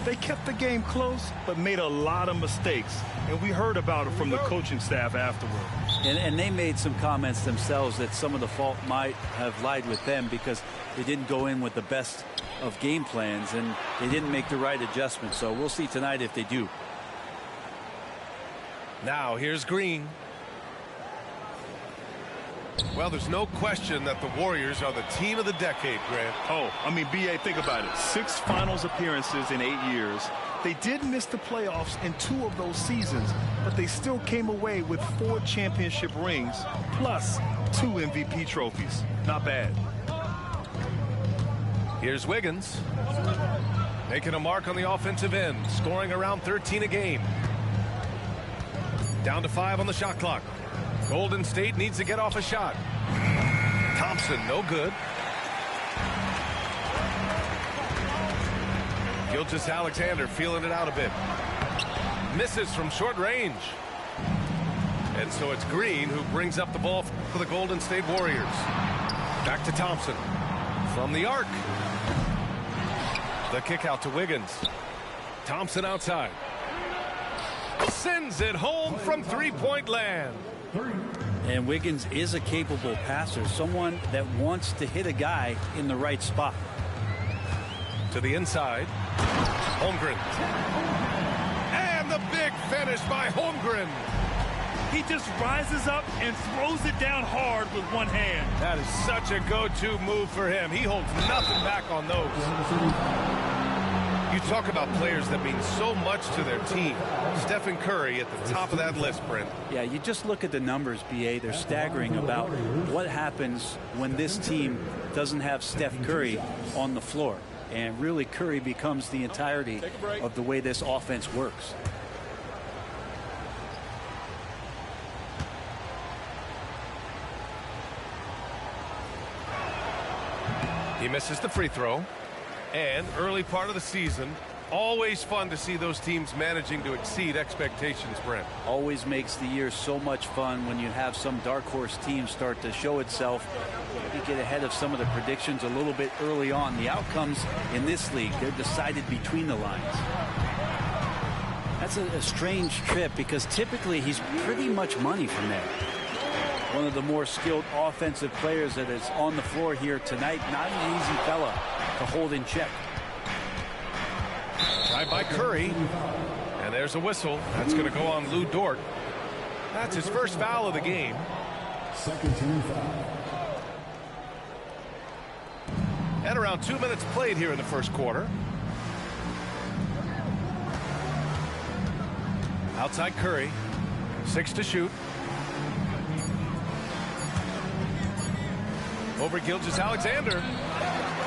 They kept the game close, but made a lot of mistakes. And we heard about it from the coaching staff afterward. And they made some comments themselves that some of the fault might have lied with them because they didn't go in with the best of game plans and they didn't make the right adjustments. So we'll see tonight if they do. Now here's Green. Well, there's no question that the Warriors are the team of the decade, Grant. Oh, I mean, B.A., think about it. 6 finals appearances in 8 years. They did miss the playoffs in 2 of those seasons, but they still came away with 4 championship rings plus 2 MVP trophies. Not bad. Here's Wiggins. Making a mark on the offensive end, scoring around 13 a game. Down to 5 on the shot clock. Golden State needs to get off a shot. Thompson, no good. Gilgeous-Alexander feeling it out a bit. Misses from short range. And so it's Green who brings up the ball for the Golden State Warriors. Back to Thompson. From the arc. The kick out to Wiggins. Thompson outside. Sends it home from three-point land. And Wiggins is a capable passer, someone that wants to hit a guy in the right spot. To the inside. Holmgren. And the big finish by Holmgren. He just rises up and throws it down hard with one hand. That is such a go-to move for him. He holds nothing back on those. You talk about players that mean so much to their team. Stephen Curry at the top of that list, Brent. Yeah, you just look at the numbers, B.A. They're staggering about what happens when this team doesn't have Steph Curry on the floor. And really, Curry becomes the entirety of the way this offense works. He misses the free throw. And early part of the season, always fun to see those teams managing to exceed expectations, Brent. Always makes the year so much fun when you have some dark horse team start to show itself. Maybe get ahead of some of the predictions a little bit early on. The outcomes in this league, they're decided between the lines. That's a strange trip because typically he's pretty much money from there. One of the more skilled offensive players that is on the floor here tonight. Not an easy fella to hold in check. Tried by Curry. And there's a whistle. That's going to go on Lou Dort. That's his first foul of the game. Second team foul. And around 2 minutes played here in the first quarter. Outside Curry. 6 to shoot. Over Gilgeous-Alexander.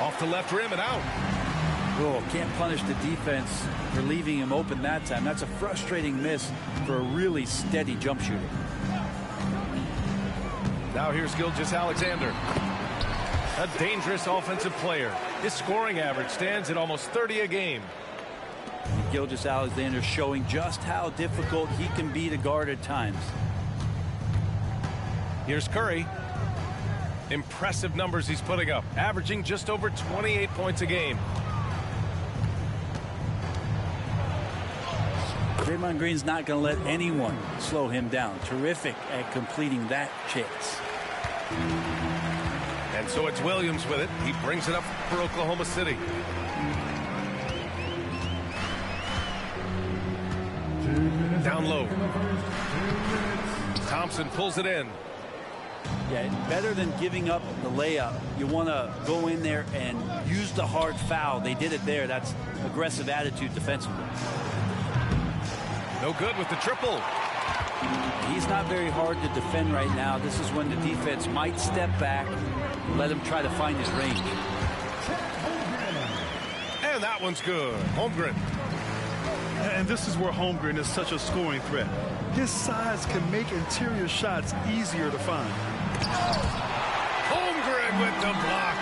Off the left rim and out. Oh, can't punish the defense for leaving him open that time. That's a frustrating miss for a really steady jump shooter. Now here's Gilgeous-Alexander. A dangerous offensive player. His scoring average stands at almost 30 a game. Gilgeous-Alexander showing just how difficult he can be to guard at times. Here's Curry. Impressive numbers he's putting up, averaging just over 28 points a game. Draymond Green's not going to let anyone slow him down. Terrific at completing that chance. And so it's Williams with it. He brings it up for Oklahoma City. Down low. Thompson pulls it in. Yeah, better than giving up the layup. You want to go in there and use the hard foul. They did it there. That's aggressive attitude defensively. No good with the triple. He's not very hard to defend right now. This is when the defense might step back and let him try to find his range. And that one's good. Holmgren. And this is where Holmgren is such a scoring threat. His size can make interior shots easier to find. Holmgren with the block.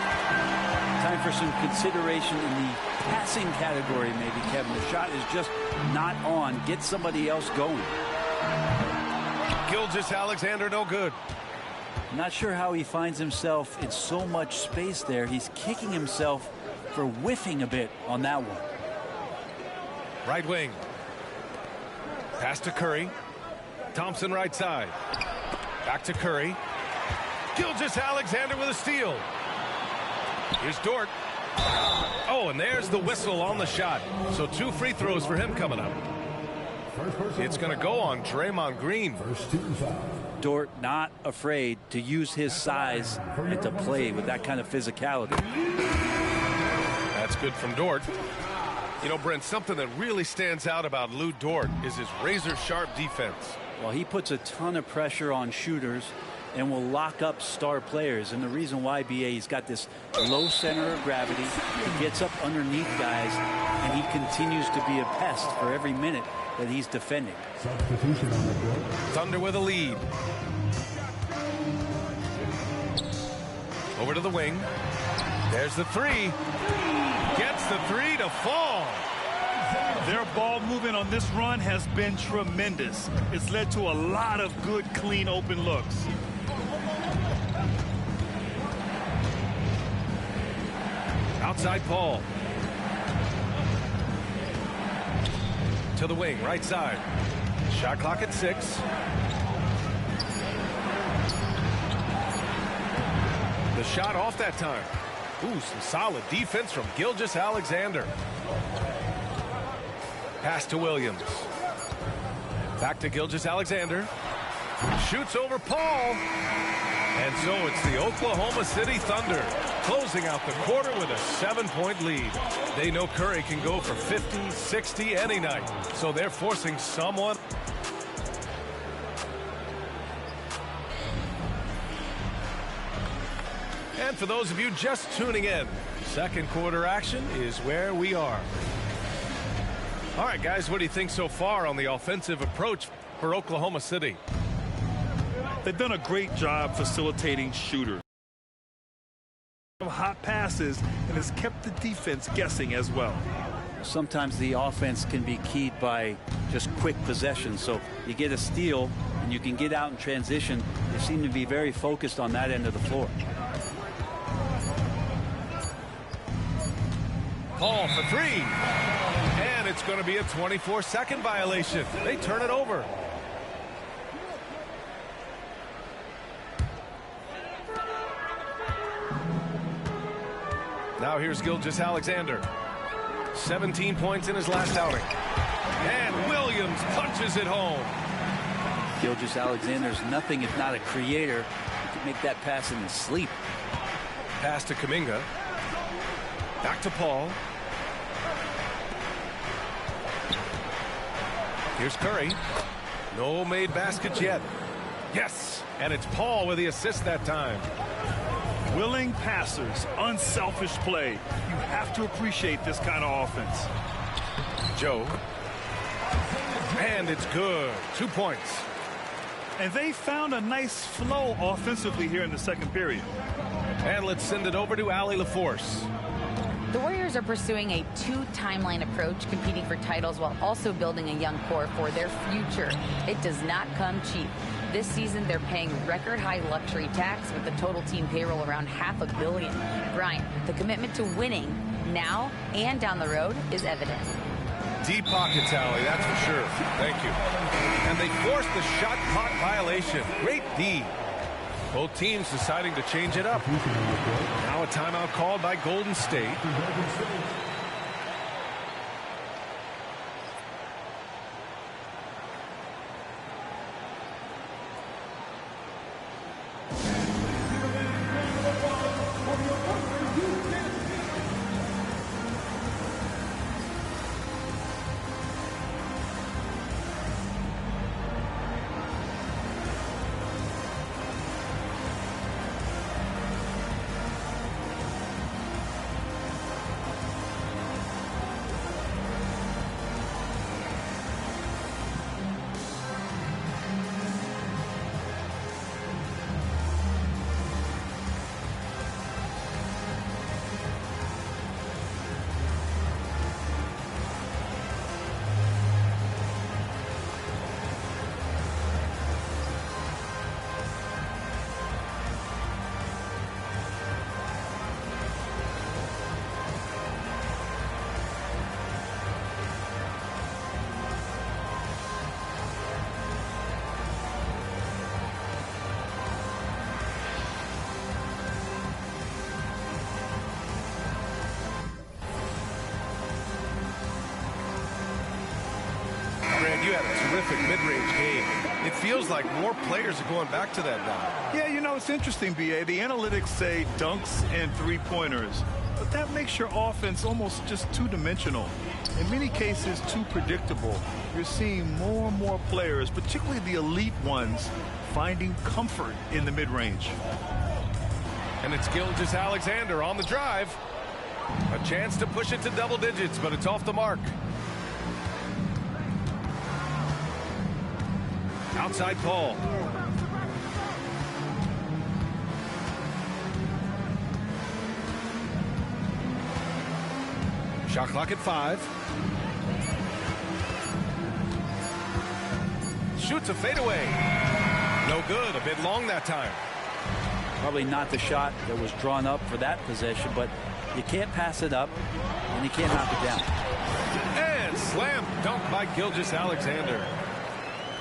Time for some consideration in the passing category, maybe, Kevin. The shot is just not on. Get somebody else going. Gilgeous-Alexander, no good. Not sure how he finds himself in so much space there. He's kicking himself for whiffing a bit on that one. Right wing. Pass to Curry. Thompson right side. Back to Curry. Gilgeous-Alexander with a steal. Here's Dort. Oh, and there's the whistle on the shot. So 2 free throws for him coming up. It's going to go on Draymond Green. Dort not afraid to use his size and to play with that kind of physicality. That's good from Dort. You know, Brent, something that really stands out about Lou Dort is his razor-sharp defense. Well, he puts a ton of pressure on shooters and will lock up star players. And the reason why, BA, he's got this low center of gravity. He gets up underneath guys, and he continues to be a pest for every minute that he's defending. Thunder with a lead. Over to the wing. There's the three. Gets the three to fall. Their ball movement on this run has been tremendous. It's led to a lot of good, clean, open looks. Outside Paul. To the wing, right side. Shot clock at 6. The shot off that time. Ooh, some solid defense from Gilgeous-Alexander. Pass to Williams. Back to Gilgeous-Alexander. Shoots over Paul. And so it's the Oklahoma City Thunder closing out the quarter with a 7-point lead. They know Curry can go for 50, 60 any night. So they're forcing someone. And for those of you just tuning in, second quarter action is where we are. All right, guys, what do you think so far on the offensive approach for Oklahoma City? They've done a great job facilitating shooters. Hot passes, and has kept the defense guessing as well. Sometimes the offense can be keyed by just quick possession. So you get a steal, and you can get out in transition. They seem to be very focused on that end of the floor. Paul for 3. And it's going to be a 24-second violation. They turn it over. Now here's Gilgeous-Alexander. 17 points in his last outing. And Williams punches it home. Gilgeous-Alexander's nothing if not a creator. He can make that pass in his sleep. Pass to Kuminga. Back to Paul. Here's Curry. No made baskets yet. Yes, and it's Paul with the assist that time. Willing passers, unselfish play. You have to appreciate this kind of offense. Joe. And it's good. 2 points. And they found a nice flow offensively here in the second period. And let's send it over to Allie LaForce. The Warriors are pursuing a 2-timeline approach, competing for titles while also building a young core for their future. It does not come cheap. This season, they're paying record-high luxury tax with the total team payroll around $500 million. Brian, the commitment to winning now and down the road is evident. Deep pockets, Allie, that's for sure. Thank you. And they forced the shot clock violation. Great D. Both teams deciding to change it up. Now a timeout called by Golden State. Grant, you had a terrific mid-range game. It feels like more players are going back to that now. Yeah, you know, it's interesting, B.A. The analytics say dunks and three-pointers, but that makes your offense almost just two-dimensional. In many cases, too predictable. You're seeing more and more players, particularly the elite ones, finding comfort in the mid-range. And it's Gilgeous-Alexander on the drive. A chance to push it to double digits, but it's off the mark. Outside Paul. Shot clock at 5. Shoots a fadeaway. No good. A bit long that time. Probably not the shot that was drawn up for that possession, but you can't pass it up, and you can't knock it down. And slam dunk by Gilgeous-Alexander.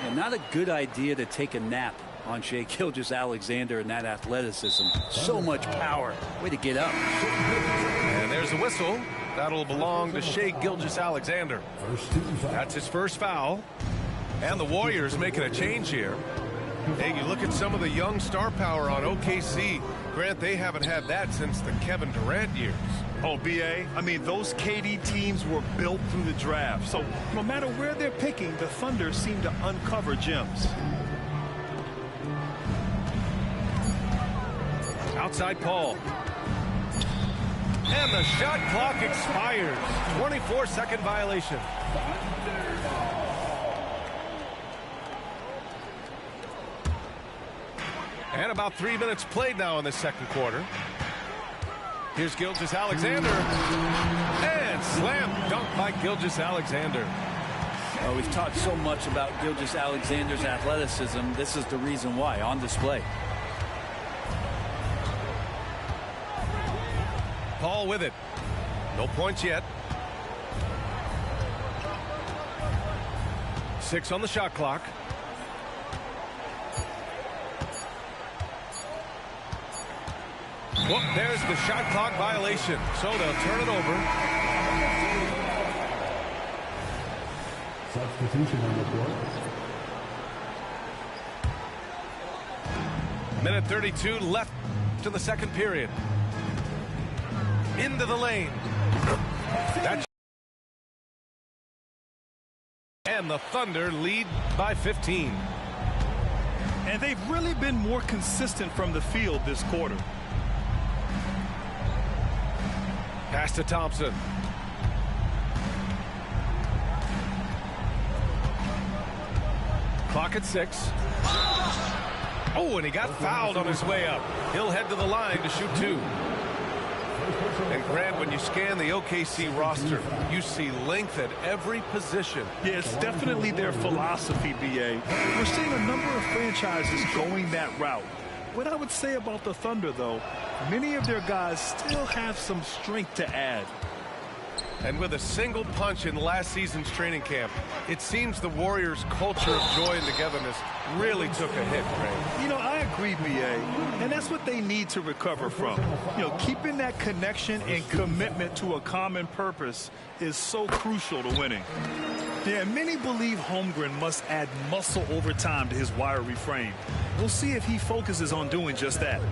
And not a good idea to take a nap on Shai Gilgeous-Alexander and that athleticism. So much power. Way to get up. And there's a whistle. That'll belong to Shai Gilgeous-Alexander. That's his first foul. And the Warriors making a change here. Hey, you look at some of the young star power on OKC. Grant, they haven't had that since the Kevin Durant years. Oh, B.A., I mean, those KD teams were built through the draft. So no matter where they're picking, the Thunder seem to uncover gems. Outside Paul. And the shot clock expires. 24-second violation. And about 3 minutes played now in the second quarter. Here's Gilgeous-Alexander. And slam dunk by Gilgeous-Alexander. Well, we've talked so much about Gilgeous-Alexander's athleticism. This is the reason why, on display. Paul with it. No points yet. 6 on the shot clock. Well, there's the shot clock violation, so they'll turn it over. Substitution on the court. Minute 32 left to the second period. Into the lane. That's and the Thunder lead by 15. And they've really been more consistent from the field this quarter. Pass to Thompson. Clock at 6. Oh, and he got fouled on his way up. He'll head to the line to shoot 2. And Grant, when you scan the OKC roster, you see length at every position. Yeah, it's definitely their philosophy, B.A. We're seeing a number of franchises going that route. What I would say about the Thunder, though, many of their guys still have some strength to add. And with a single punch in last season's training camp, it seems the Warriors' culture of joy and togetherness really took a hit, Grant. You know, I agree, B.A., and that's what they need to recover from. You know, keeping that connection and commitment to a common purpose is so crucial to winning. Yeah, many believe Holmgren must add muscle over time to his wiry frame. We'll see if he focuses on doing just that.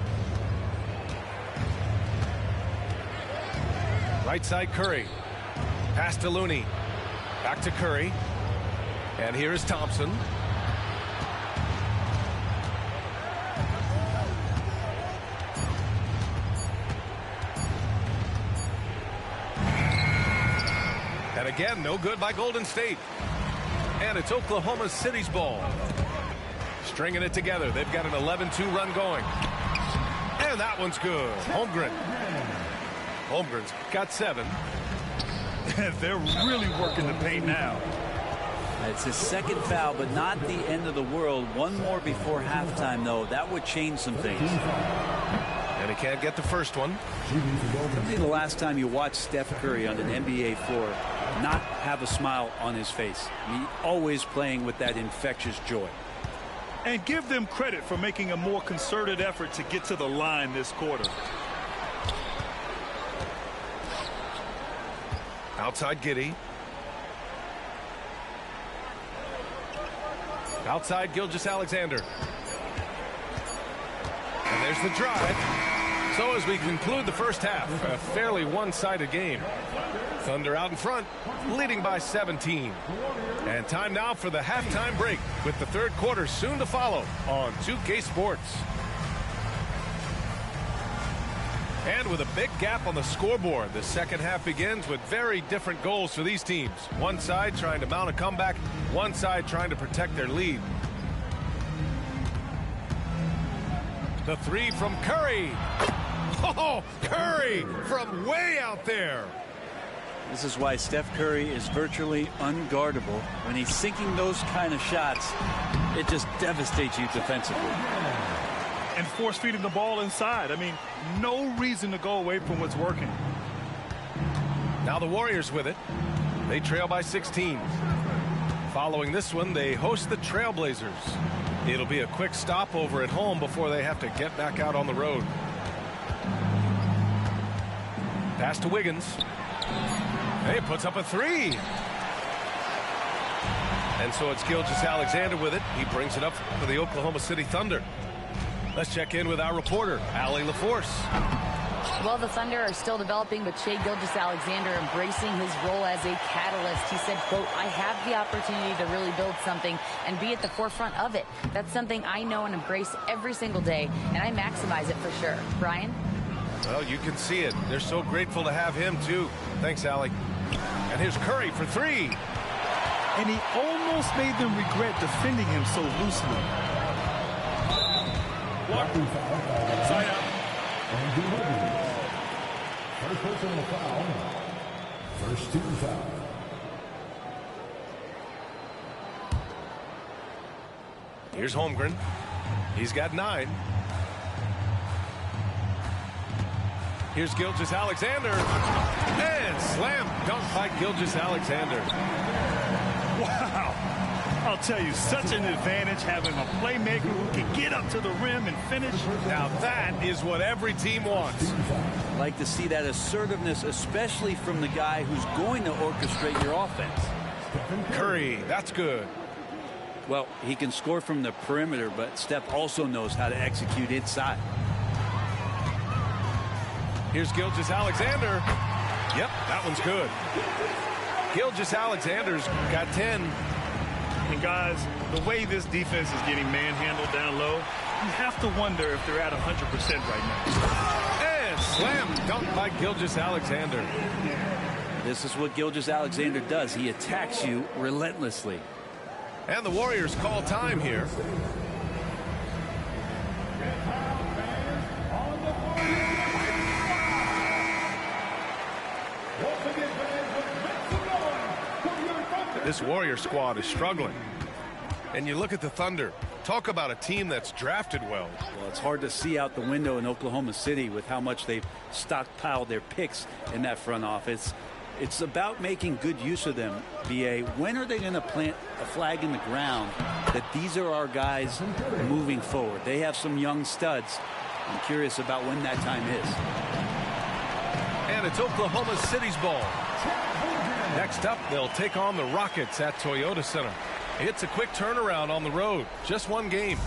Right side Curry. Pass to Looney. Back to Curry. And here's Thompson. And again, no good by Golden State. And it's Oklahoma City's ball. Stringing it together. They've got an 11-2 run going. And that one's good. Holmgren. Holmgren's got 7. They're really working the paint now. It's his second foul, but not the end of the world. One more before halftime, though. That would change some things. And he can't get the first one. Probably the last time you watched Steph Curry on an NBA floor not have a smile on his face. I mean, always playing with that infectious joy. And give them credit for making a more concerted effort to get to the line this quarter. Outside Giddey. Outside Gilgeous-Alexander. And there's the drive. So as we conclude the first half, a fairly one-sided game. Thunder out in front, leading by 17. And time now for the halftime break, with the third quarter soon to follow on 2K Sports. And with a big gap on the scoreboard, the second half begins with very different goals for these teams. One side trying to mount a comeback, one side trying to protect their lead. The three from Curry. Oh, Curry from way out there. This is why Steph Curry is virtually unguardable. When he's sinking those kind of shots, it just devastates you defensively. And force feeding the ball inside. I mean, no reason to go away from what's working. Now the Warriors with it. They trail by 16. Following this one, they host the Trailblazers. It'll be a quick stopover at home before they have to get back out on the road. Pass to Wiggins. He puts up a three. And so it's Gilgeous-Alexander with it. He brings it up for the Oklahoma City Thunder. Let's check in with our reporter, Allie LaForce. Well, the Thunder are still developing, but Shai Gilgeous-Alexander embracing his role as a catalyst. He said, quote, "I have the opportunity to really build something and be at the forefront of it. That's something I know and embrace every single day, and I maximize it for sure." Brian? Well, you can see it. They're so grateful to have him, too. Thanks, Allie. And here's Curry for three. And he almost made them regret defending him so loosely. Side out. First personal foul. First team foul. Here's Holmgren. He's got 9. Here's Gilgeous-Alexander. And slam dunk by Gilgeous-Alexander. Wow. I'll tell you, such an advantage having a playmaker who can get up to the rim and finish. Now that is what every team wants. Like to see that assertiveness, especially from the guy who's going to orchestrate your offense. Curry, that's good. Well, he can score from the perimeter, but Steph also knows how to execute inside. Here's Gilgeous-Alexander. Yep, that one's good. Gilgeous-Alexander's got 10. And guys, the way this defense is getting manhandled down low, you have to wonder if they're at 100% right now. And slam dunk by Gilgeous-Alexander. This is what Gilgeous-Alexander does. He attacks you relentlessly. And the Warriors call time here. This Warrior squad is struggling. And you look at the Thunder. Talk about a team that's drafted well. Well, it's hard to see out the window in Oklahoma City with how much they've stockpiled their picks in that front office. It's about making good use of them. BA, when are they going to plant a flag in the ground that these are our guys moving forward? They have some young studs. I'm curious about when that time is. And it's Oklahoma City's ball. Next up, they'll take on the Rockets at Toyota Center. It's a quick turnaround on the road. Just one game.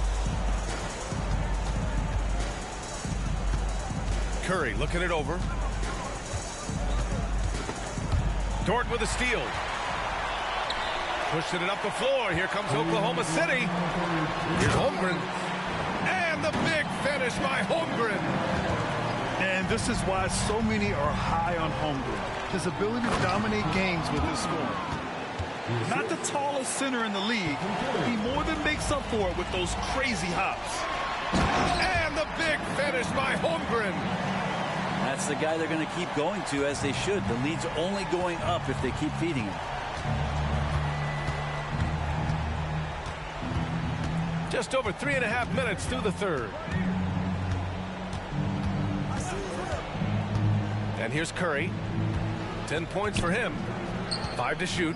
Curry looking it over. Dort with a steal. Pushing it up the floor. Here comes Oklahoma City. Here's Holmgren. And the big finish by Holmgren. And this is why so many are high on Holmgren. His ability to dominate games with his scoring. Not the tallest center in the league. He more than makes up for it with those crazy hops. And the big finish by Holmgren. That's the guy they're going to keep going to, as they should. The lead's only going up if they keep feeding him. Just over 3.5 minutes through the third. And here's Curry. 10 points for him. 5 to shoot.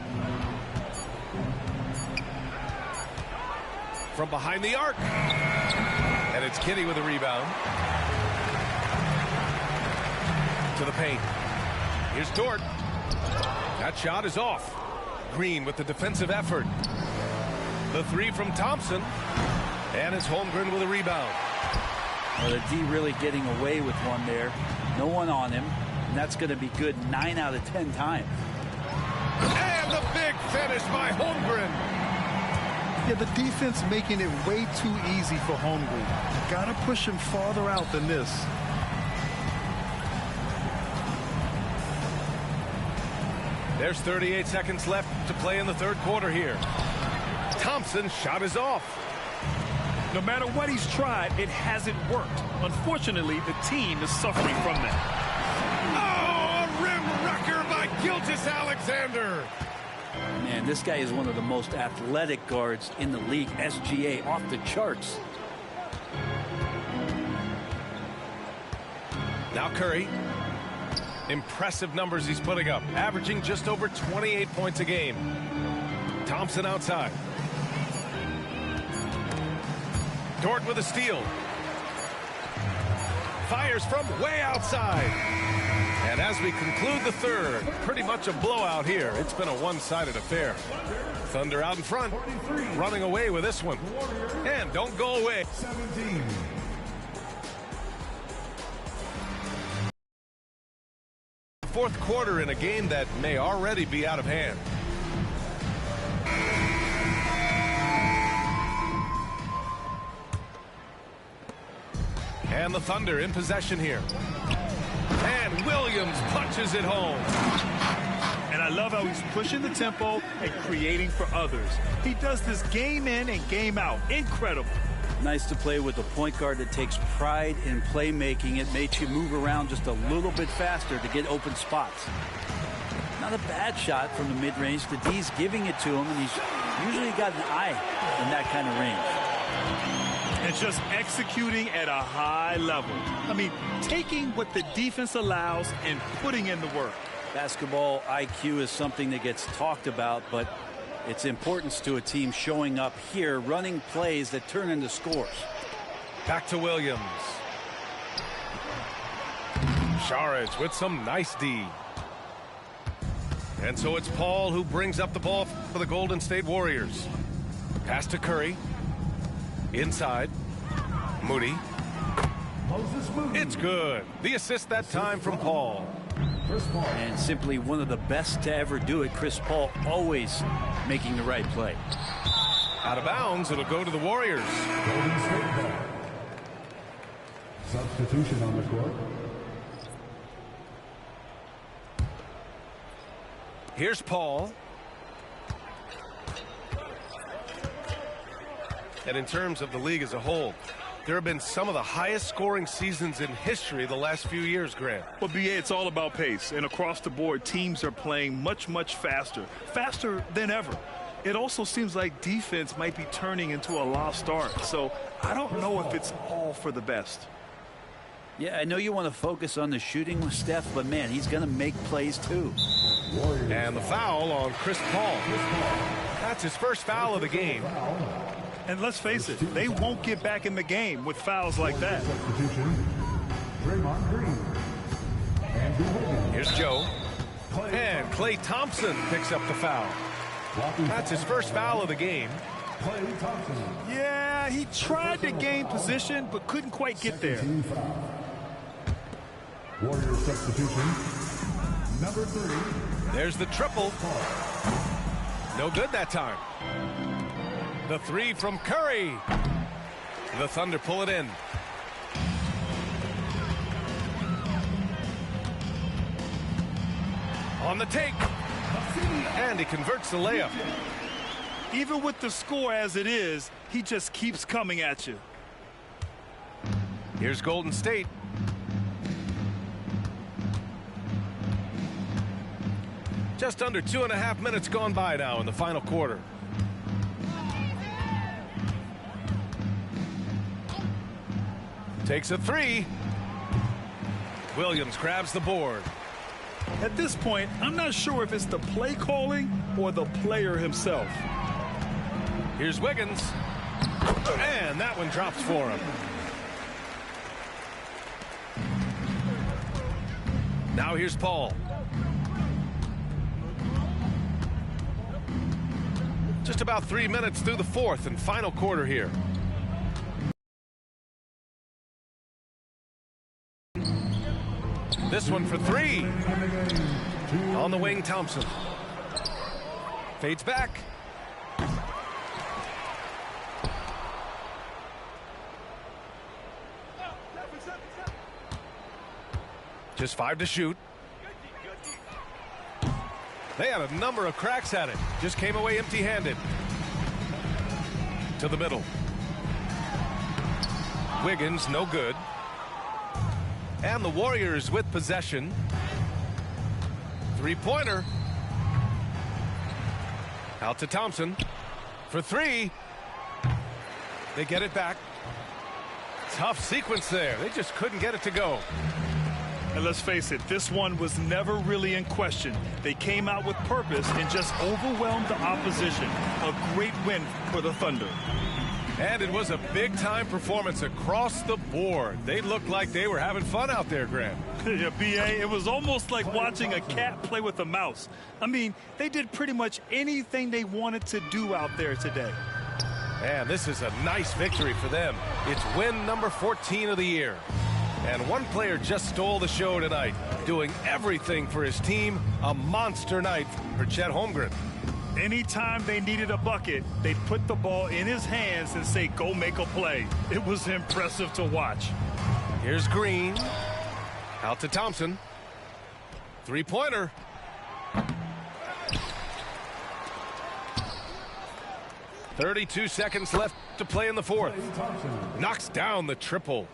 From behind the arc. And it's Kinney with a rebound. To the paint. Here's Dort. That shot is off. Green with the defensive effort. The three from Thompson. And it's Holmgren with a rebound. Well, the D really getting away with one there. No one on him. And that's going to be good 9 out of 10 times. And the big finish by Holmgren. Yeah, the defense making it way too easy for Holmgren. Got to push him farther out than this. There's 38 seconds left to play in the third quarter here. Thompson's shot is off. No matter what he's tried, it hasn't worked. Unfortunately, the team is suffering from that. Oh, a rim wrecker by Gilgeous Alexander. Man, this guy is one of the most athletic guards in the league. SGA off the charts. Now Curry. Impressive numbers he's putting up, averaging just over 28 points a game. Thompson outside. Dort with a steal. Fires from way outside. And as we conclude the third, pretty much a blowout here. It's been a one-sided affair. Thunder out in front, running away with this one. And don't go away. 17. Fourth quarter in a game that may already be out of hand. And the Thunder in possession here. And Williams punches it home. And I love how he's pushing the tempo and creating for others. He does this game in and game out. Incredible. Nice to play with a point guard that takes pride in playmaking. It makes you move around just a little bit faster to get open spots. Not a bad shot from the mid-range. The D's giving it to him, and he's usually got an eye in that kind of range. And just executing at a high level. I mean, taking what the defense allows and putting in the work. Basketball IQ is something that gets talked about, but its importance to a team showing up here, running plays that turn into scores. Back to Williams. Saric with some nice D. And so it's Paul who brings up the ball for the Golden State Warriors. Pass to Curry. Inside. Moody. It's good. The assist that time from Paul. And simply one of the best to ever do it. Chris Paul always making the right play. Out of bounds, it'll go to the Warriors. Substitution on the court. Here's Paul. And in terms of the league as a whole, there have been some of the highest scoring seasons in history the last few years, Grant. Well, BA, it's all about pace. And across the board, teams are playing much faster. Faster than ever. It also seems like defense might be turning into a lost art. So I don't know if it's all for the best. Yeah, I know you want to focus on the shooting with Steph, but man, he's going to make plays too. And the foul on Chris Paul. That's his first foul of the game. And let's face it, they won't get back in the game with fouls like that. Here's Joe. And Klay Thompson picks up the foul. That's his first foul of the game. Yeah, he tried to gain position, but couldn't quite get there. Warrior substitution. Number 3. There's the triple. No good that time. The three from Curry. The Thunder pull it in. On the take. And he converts the layup. Even with the score as it is, he just keeps coming at you. Here's Golden State. Just under 2.5 minutes gone by now in the final quarter. Takes a three. Williams grabs the board. At this point, I'm not sure if it's the play calling or the player himself. Here's Wiggins. And that one drops for him. Now here's Paul. Just about 3 minutes through the fourth and final quarter here. This one for three. On the wing, Thompson. Fades back. Just 5 to shoot. They had a number of cracks at it. Just came away empty-handed. To the middle. Wiggins, no good. And the Warriors with possession. Three-pointer. Out to Thompson. For three. They get it back. Tough sequence there. They just couldn't get it to go. And let's face it, this one was never really in question. They came out with purpose and just overwhelmed the opposition. A great win for the Thunder. And it was a big-time performance across the board. They looked like they were having fun out there, Grant. Yeah, B.A., it was almost like watching a cat play with a mouse. I mean, they did pretty much anything they wanted to do out there today. And this is a nice victory for them. It's win number 14 of the year. And one player just stole the show tonight, doing everything for his team. A monster night for Chet Holmgren. Anytime they needed a bucket, they'd put the ball in his hands and say, go make a play. It was impressive to watch. Here's Green. Out to Thompson. Three-pointer. .32 seconds left to play in the fourth. Knocks down the triple.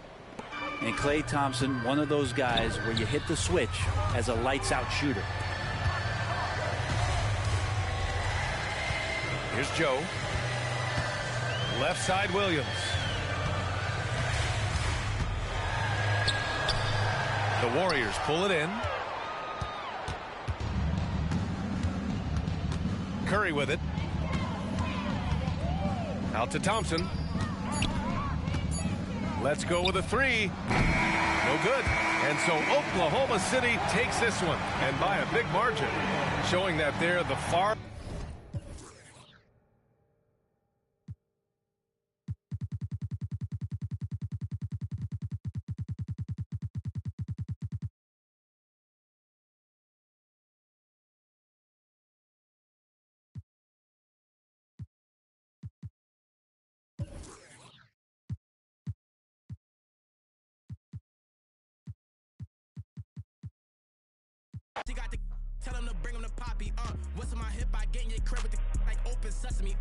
And Klay Thompson, one of those guys where you hit the switch as a lights-out shooter. Here's Joe. Left side, Williams. The Warriors pull it in. Curry with it. Out to Thompson. Let's go with a three. No good. And so Oklahoma City takes this one, and by a big margin, showing that they're the far... She got to tell him to bring him the poppy, what's in my hip, I get in your crib with the like open sesame,